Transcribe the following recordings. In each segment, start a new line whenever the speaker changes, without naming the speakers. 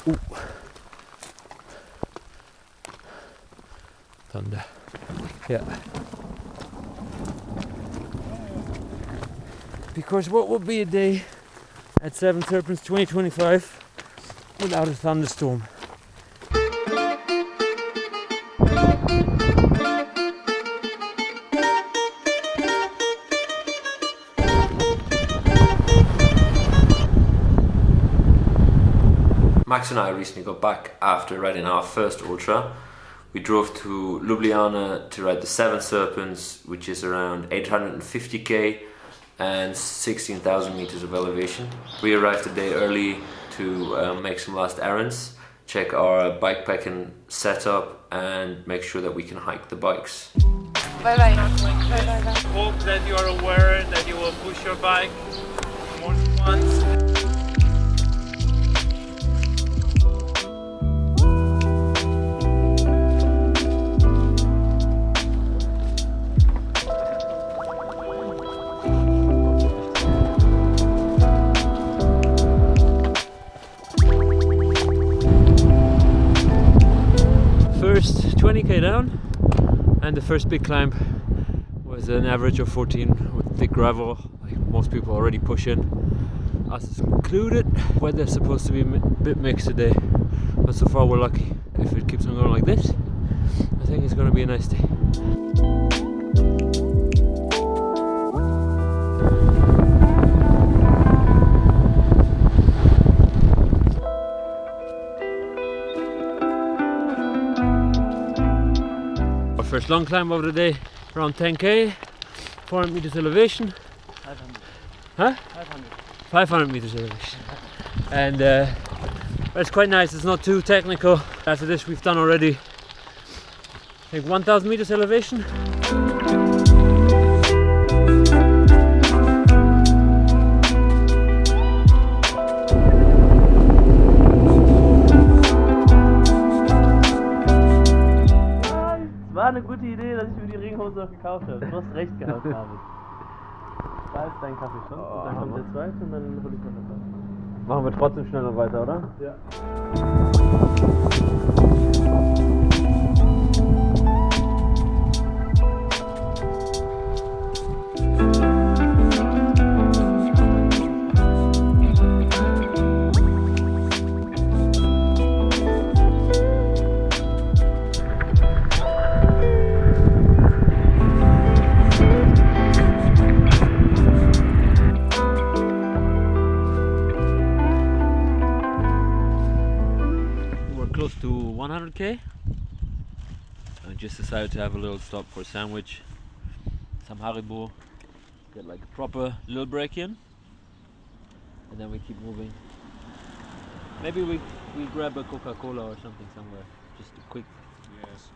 Ooh. Thunder. Yeah. Because what would be a day at Seven Serpents 2025 without a thunderstorm?
Max and I recently got back after riding our first ultra. We drove to Ljubljana to ride the Seven Serpents, which is around 850k and 16,000 meters of elevation. We arrived a day early to make some last errands, check our bikepacking setup and make sure that we can hike the bikes.
Bye bye.
Hope that you are aware that you will push your bike more than once.
First 20k down, and the first big climb was an average of 14 with thick gravel, like most people already pushing, us included. Weather's supposed to be a bit mixed today, but so far we're lucky. If it keeps on going like this, I think it's going to be a nice day. First long climb of the day, around 10k, 400 meters elevation.
500.
Huh?
500.
500 meters elevation. And it's quite nice, it's not too technical. After this we've done already, I think 1000 meters elevation.
War eine gute Idee, dass ich mir die Ringhose auch gekauft habe. Du hast recht gehabt, David. Da ist dein Kaffee schon. Und dann kommt der zweite und dann hol ich noch etwas.
Machen wir trotzdem schnell noch weiter, oder?
Ja.
Close to 100k. I just decided to have a little stop for a sandwich, some Haribo, get like a proper little break in, and then we keep moving. Maybe we grab a Coca-Cola or something somewhere, just a quick.
Yes.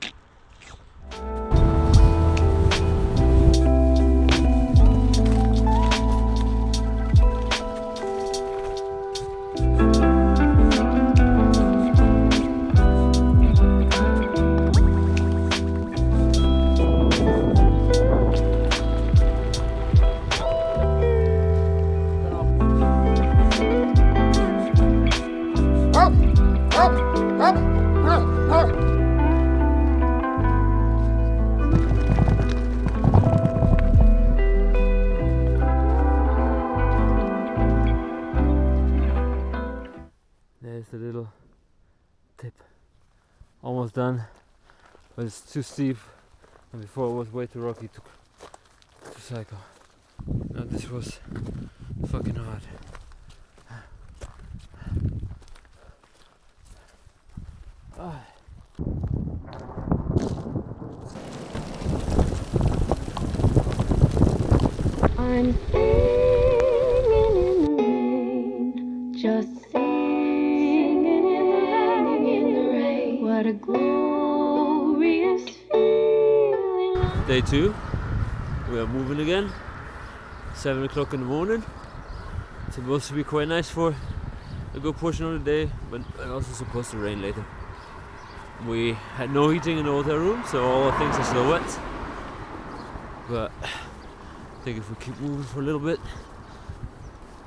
There's the little tip. Almost done, but it's too steep, and before it was way too rocky to cycle. Now this was fucking hard.
I'm singing in the rain, just singing in the rain. What a glorious feeling.
Day 2, we are moving again. 7 o'clock in the morning. It's supposed to be quite nice for a good portion of the day, but it's also supposed to rain later. We had no heating in the hotel room, so all our things are still wet. But I think if we keep moving for a little bit,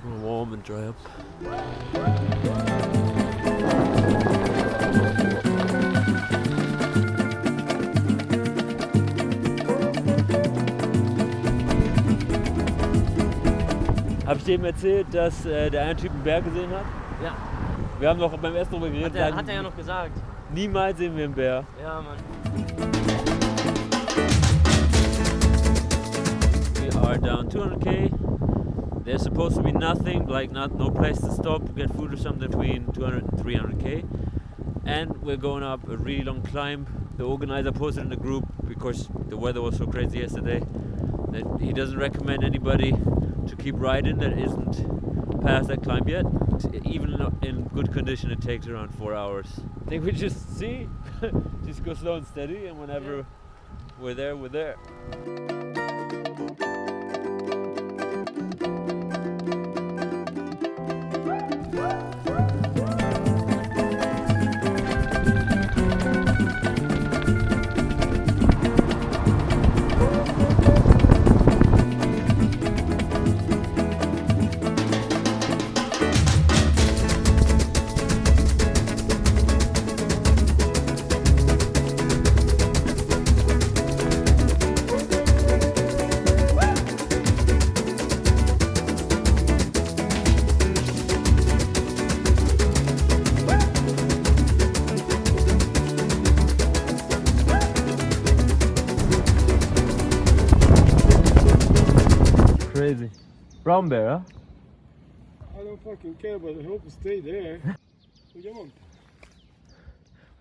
we'll warm and dry up. dem erzählt, dass der eine Typ einen Bär gesehen hat?
Ja.
Wir haben noch beim Essen darüber geredet.
Hat er ja noch gesagt.
Niemals sehen wir einen Bär.
Ja, Mann.
We are down 200k. There's supposed to be nothing, like no place to stop, get food or something between 200 and 300k. And we're going up a really long climb. The organizer posted in the group, because the weather was so crazy yesterday, that he doesn't recommend anybody to keep riding that isn't past that climb yet. Even in good condition, it takes around 4 hours. I think we just just go slow and steady, and whenever we're there, we're there. Crazy. Brown bear, huh?
I don't fucking care, but I hope you stay there. So come on.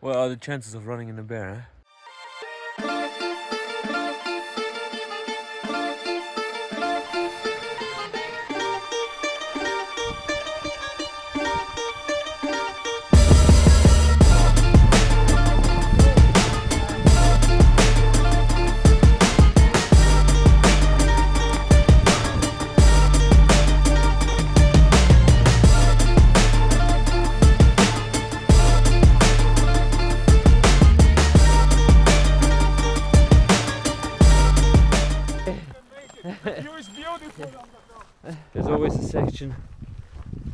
What are the chances of running in a bear, huh?
View is beautiful.
There's always a section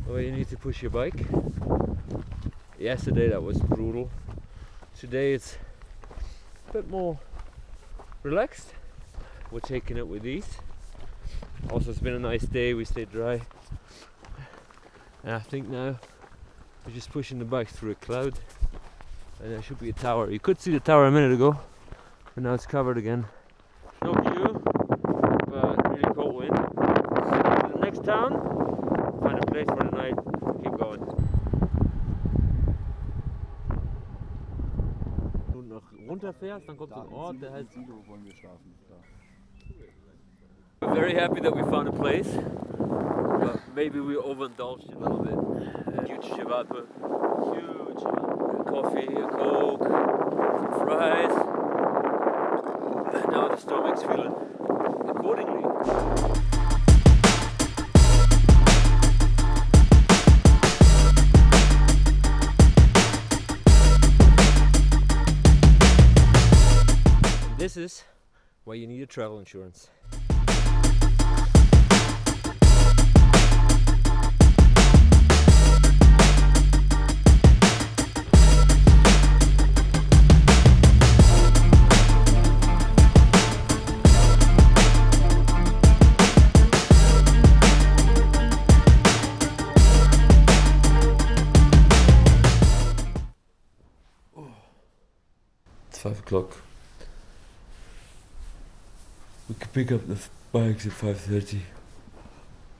where you need to push your bike. Yesterday that was brutal. Today it's a bit more relaxed. We're taking it with ease. Also, it's been a nice day, we stayed dry. And I think now we're just pushing the bike through a cloud. And there should be a tower. You could see the tower a minute ago, but now it's covered again. No view, but really cold wind. To the next town, find a place for the night, keep going. Wenn du noch runterfährst, dann kommt so ein Ort, der heißt. We're very happy that we found a place, but maybe we overindulged a little bit. Huge chivato, huge coffee, a coke, some fries. And now the stomach's feeling accordingly. And this is why you need a travel insurance. It's 5 o'clock. We can pick up the bikes at 5:30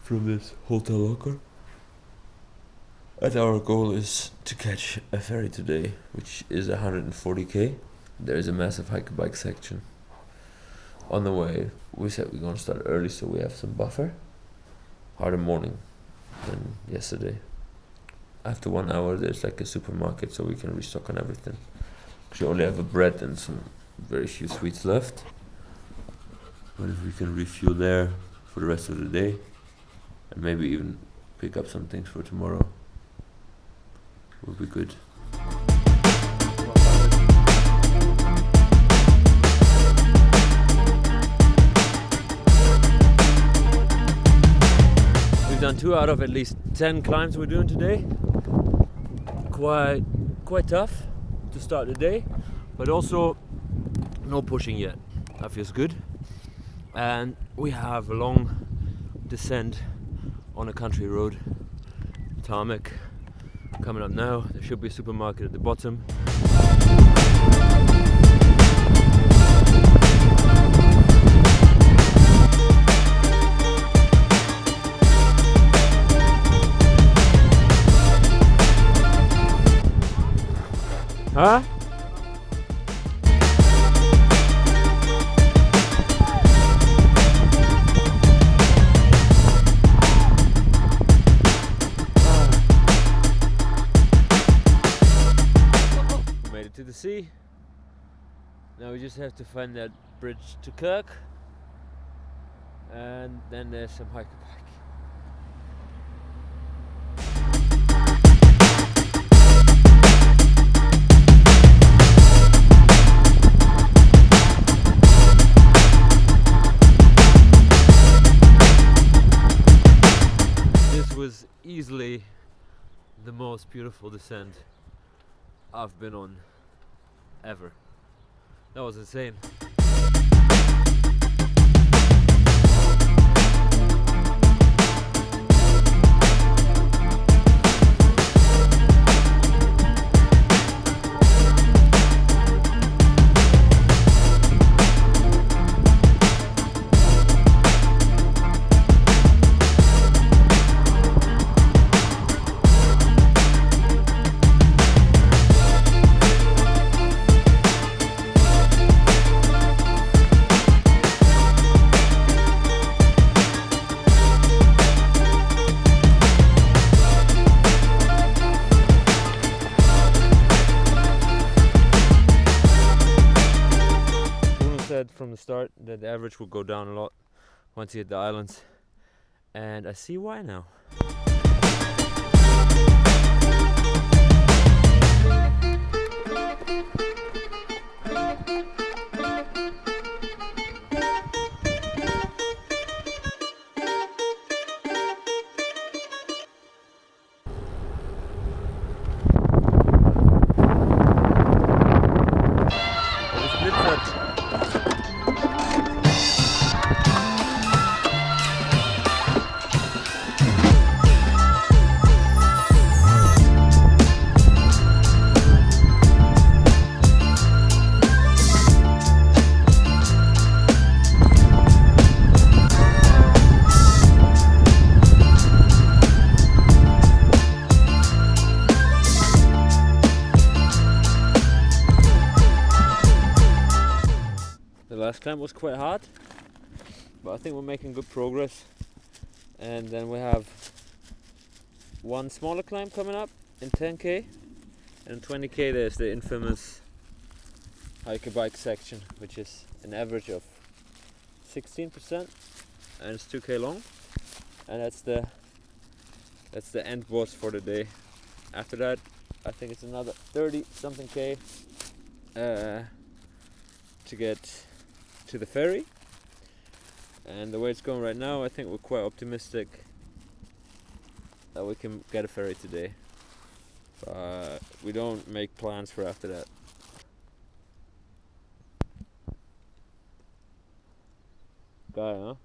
from this hotel locker. And our goal is to catch a ferry today, which is 140k. There is a massive bike section. On the way, we said we're gonna start early so we have some buffer. Harder morning than yesterday. After 1 hour, there's like a supermarket so we can restock on everything. We only have a bread and some very few sweets left. But if we can refuel there for the rest of the day, and maybe even pick up some things for tomorrow, would be good. We've done 2 out of at least 10 climbs we're doing today. Quite tough to start the day, but also no pushing yet. That feels good. And we have a long descent on a country road. Tarmac. Coming up now, there should be a supermarket at the bottom. Huh? We made it to the sea. Now we just have to find that bridge to Kirk. And then there's some hiker bike. Was easily the most beautiful descent I've been on ever. That was insane. From the start that the average will go down a lot once you hit the islands, and I see why now. The last climb was quite hard, but I think we're making good progress. And then we have one smaller climb coming up in 10k, and 20k there's the infamous hiker bike section, which is an average of 16%, and it's 2k long, and that's the end boss for the day. After that, I think it's another 30 something k to get to the ferry. And the way it's going right now, I think we're quite optimistic that we can get a ferry today, but we don't make plans for after that. Guy, huh?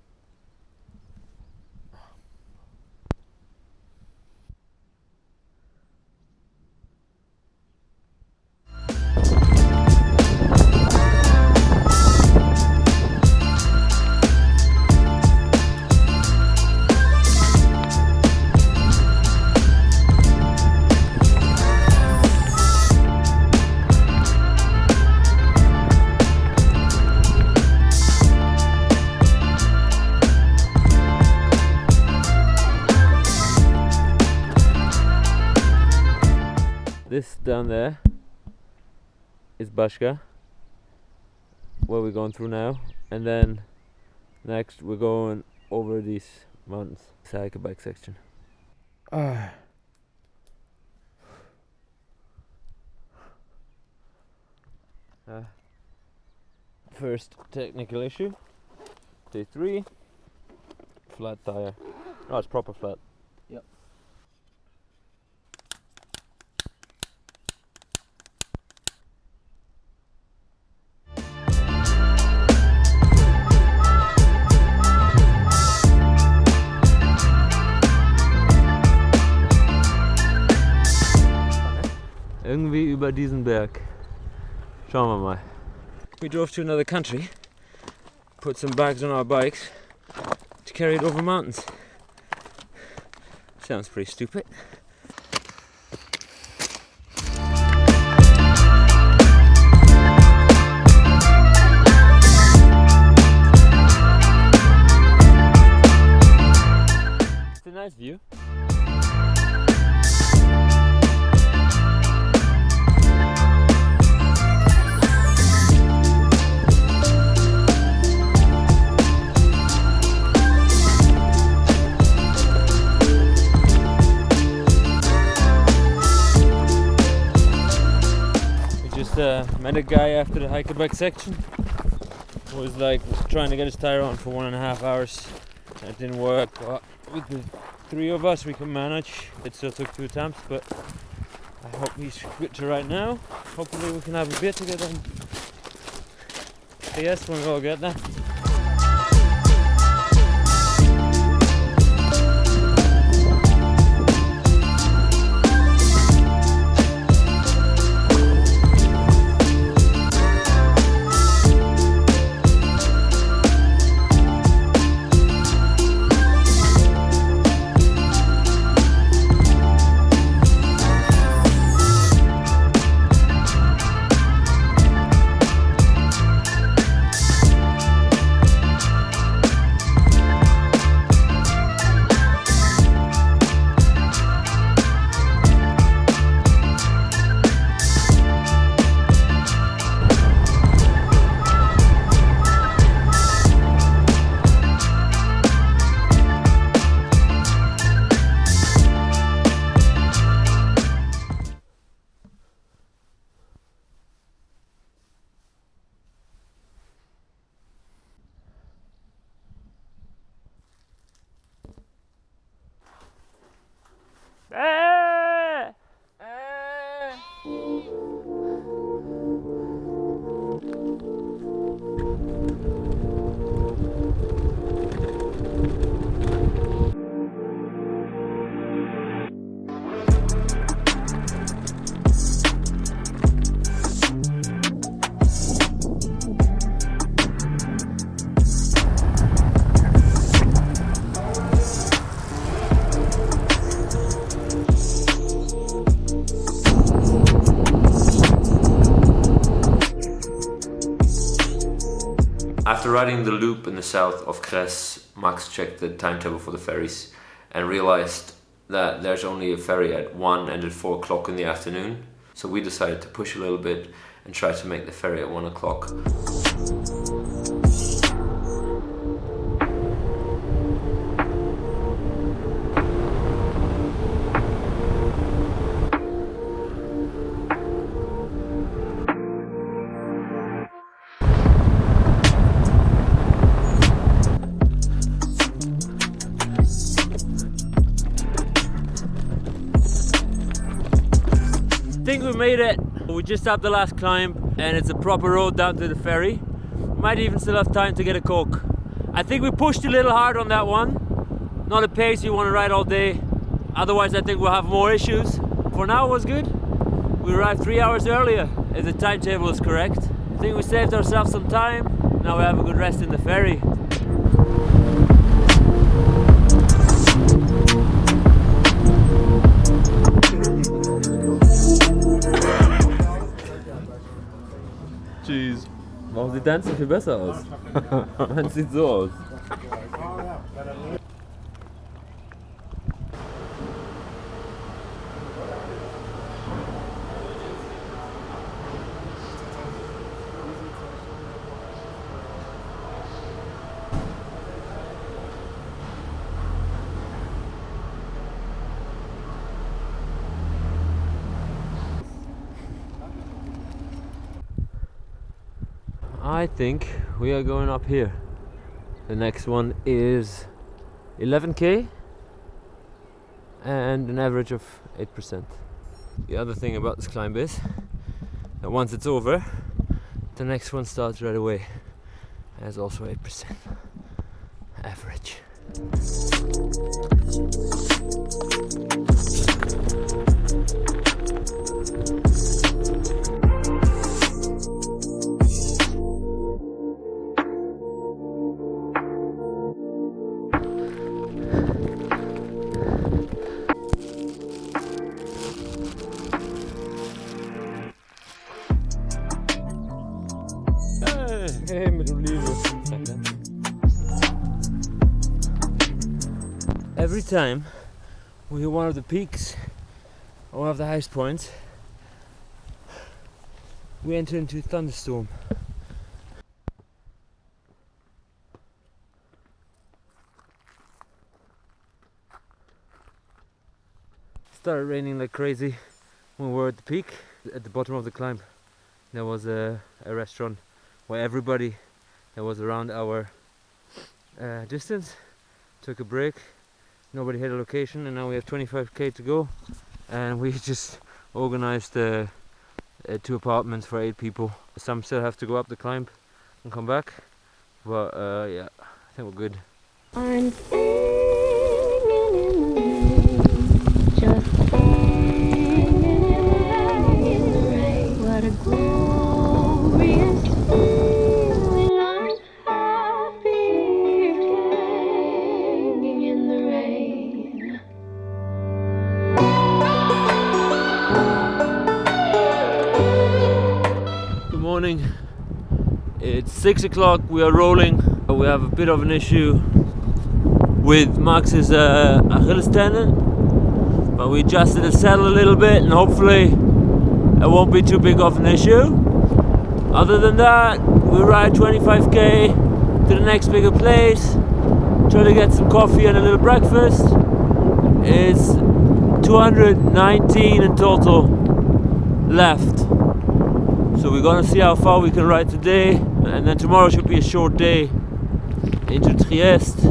This down there is Bashka, where we're going through now, and then next we're going over these mountains. It's a hiker bike section. First technical issue, day 3, flat tire. No, it's proper flat.
Yep.
Irgendwie über diesen Berg. Schauen wir mal. We drove to another country, put some bags on our bikes to carry it over mountains. Sounds pretty stupid. It's a nice view. Met a guy after the hike-a-bike section who was like trying to get his tire on for 1.5 hours. It didn't work, but with the 3 of us we can manage. It still took 2 attempts, but I hope he's good to ride now. Hopefully we can have a beer together and yes, when we all get there.
After riding the loop in the south of Trieste, Max checked the timetable for the ferries and realized that there's only a ferry at 1 and at 4 o'clock in the afternoon. So we decided to push a little bit and try to make the ferry at 1 o'clock.
I think we made it. We just have the last climb and it's a proper road down to the ferry. Might even still have time to get a Coke. I think we pushed a little hard on that one. Not a pace you want to ride all day. Otherwise I think we'll have more issues. For now it was good. We arrived 3 hours earlier if the timetable is correct. I think we saved ourselves some time. Now we have a good rest in the ferry.
Tschüss.
Warum sieht deins so viel besser aus? Meins sieht so aus. I think we are going up here. The next one is 11k and an average of 8%. The other thing about this climb is that once it's over, the next one starts right away. And it's also 8% average. Hey, mit Olive. Every time we hit one of the peaks or one of the highest points, we enter into a thunderstorm. It started raining like crazy when we were at the peak. At the bottom of the climb there was a restaurant where everybody that was around our distance took a break. Nobody had a location, and now we have 25k to go, and we just organized 2 apartments for 8 people. Some still have to go up the climb and come back, but yeah, I think we're good.
I'm singing in the rain, just singing in the rain. What a glorious feeling! I'm happy hanging in the rain.
Good morning. It's 6 o'clock. We are rolling. We have a bit of an issue with Max's Achilles tendon, but we adjusted the saddle a little bit, and hopefully it won't be too big of an issue. Other than that, we ride 25k to the next bigger place, try to get some coffee and a little breakfast. It's 219 in total left. So we're gonna see how far we can ride today, and then tomorrow should be a short day into Trieste.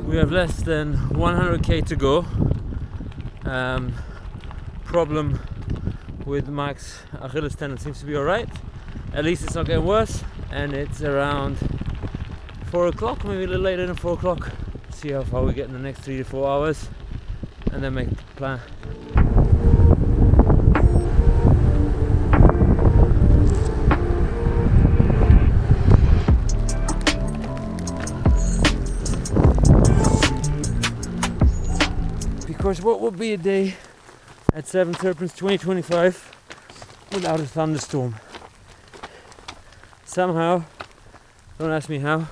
We have less than 100k to go. Problem with Max Achilles tendon seems to be alright. At least it's not getting worse, and it's around 4 o'clock, maybe a little later than 4 o'clock. See how far we get in the next 3 to 4 hours, and then make a plan. Because what would be a day at 7 Serpents 2025 without a thunderstorm? Somehow, don't ask me how,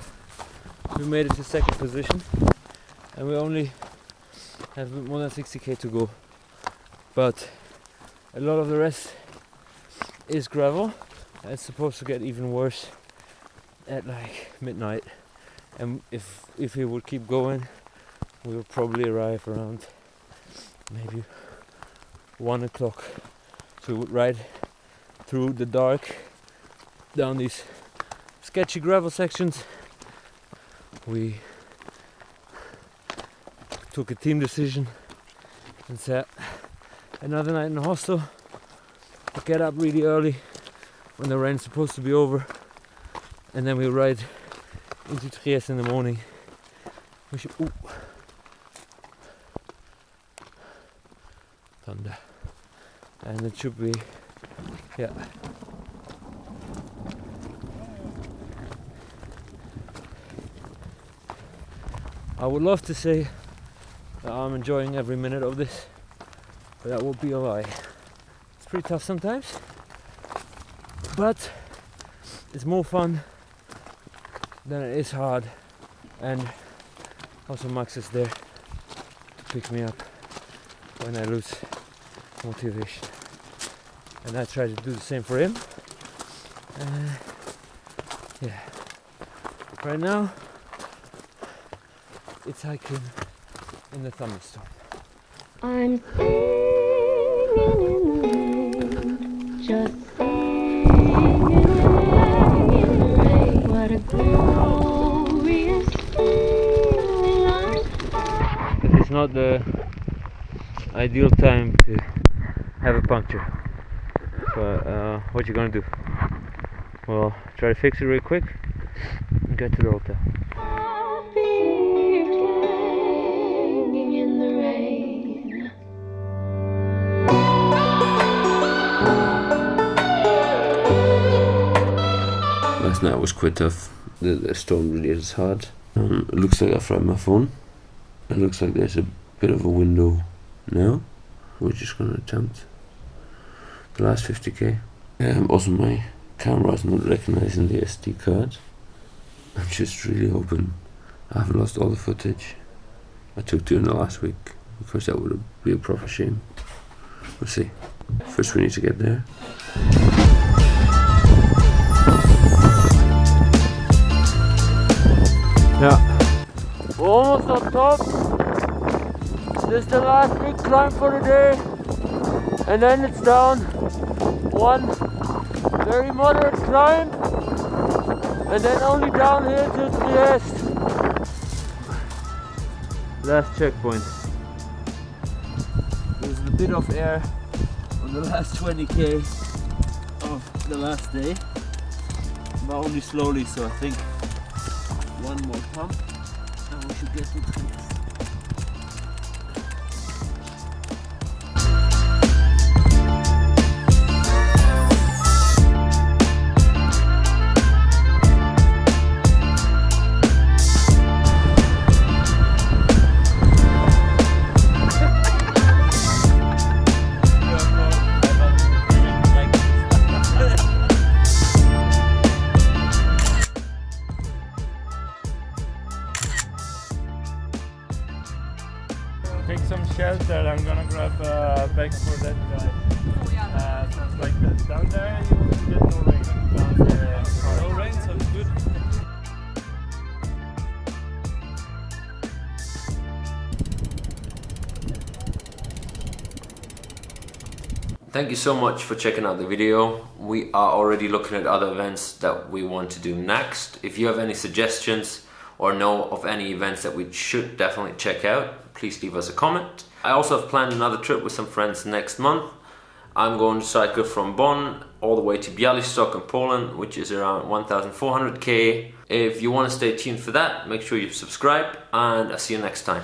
we made it to second position, and we only have more than 60k to go. But a lot of the rest is gravel. It's supposed to get even worse at like midnight, and if we would keep going, we would probably arrive around maybe 1 o'clock. So we would ride through the dark down these sketchy gravel sections. We took a team decision and said another night in the hostel. We get up really early when the rain's supposed to be over, and then we ride into Trieste in the morning. We should thunder, and it should be, yeah. I would love to say I'm enjoying every minute of this, but that will be a lie. It's pretty tough sometimes, but it's more fun than it is hard, and also Max is there to pick me up when I lose motivation, and I try to do the same for him. Yeah, right now it's hiking in the thunderstorm.
I'm singing in the rain, just singing in the rain. What a glorious feeling.
It's not the ideal time to have a puncture, but what you gonna do? Well, try to fix it real quick and get to the hotel.
Singing in the rain.
Last night was quite tough. The storm really is hard. It looks like I fried my phone. It looks like there's a bit of a window now. We're just gonna attempt the last 50k. Also my camera is not recognizing the SD card. I'm just really hoping I haven't lost all the footage I took during the last week, because that would be a proper shame. We'll see. First we need to get there.
Yeah. We're almost on top. This is the last big climb for the day. And then it's down one very moderate climb. And then only downhill to Trieste. Last checkpoint. There's a bit of air on the last 20k of the last day. But only slowly, so I think one more pump and we should get to Trieste.
Take some shelter. I'm gonna grab a bag for that guy. Sounds like that. Down there you get no rain. Down there, no rain, sounds good.
Thank you so much for checking out the video. We are already looking at other events that we want to do next. If you have any suggestions or know of any events that we should definitely check out, please leave us a comment. I also have planned another trip with some friends next month. I'm going to cycle from Bonn all the way to Białystok in Poland, which is around 1,400k. If you want to stay tuned for that, make sure you subscribe, and I'll see you next time.